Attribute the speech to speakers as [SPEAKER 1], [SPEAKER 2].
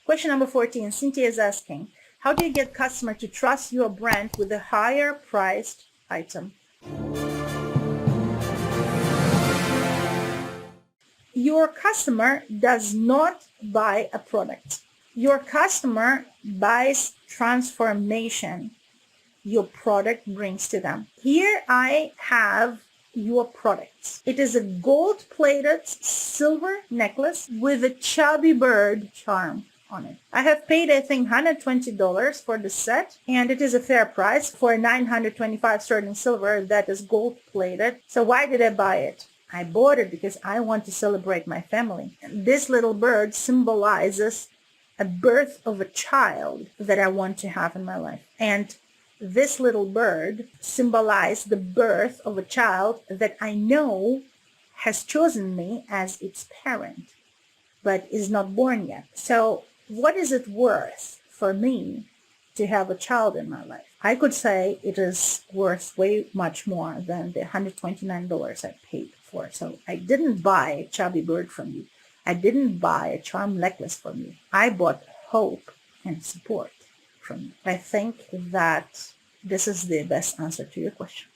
[SPEAKER 1] Question number 14, Cynthia is asking, how do you get customer to trust your brand with a higher priced item? Your customer does not buy a product. Your customer buys transformation your product brings to them. Here I have your product. It is a gold-plated silver necklace with a chubby bird charm on it. I have paid, I think, $120 for the set, and it is a fair price for 925 sterling silver that is gold-plated. So why did I buy it? I bought it because I want to celebrate my family. And this little bird symbolizes a birth of a child that I want to have in my life. And this little bird symbolized the birth of a child that I know has chosen me as its parent, but is not born yet. So what is it worth for me to have a child in my life? I could say it is worth way much more than the $129 I paid for. So I didn't buy a chubby bird from you. I didn't buy a charm necklace from you. I bought hope and support from you. I think that this is the best answer to your question.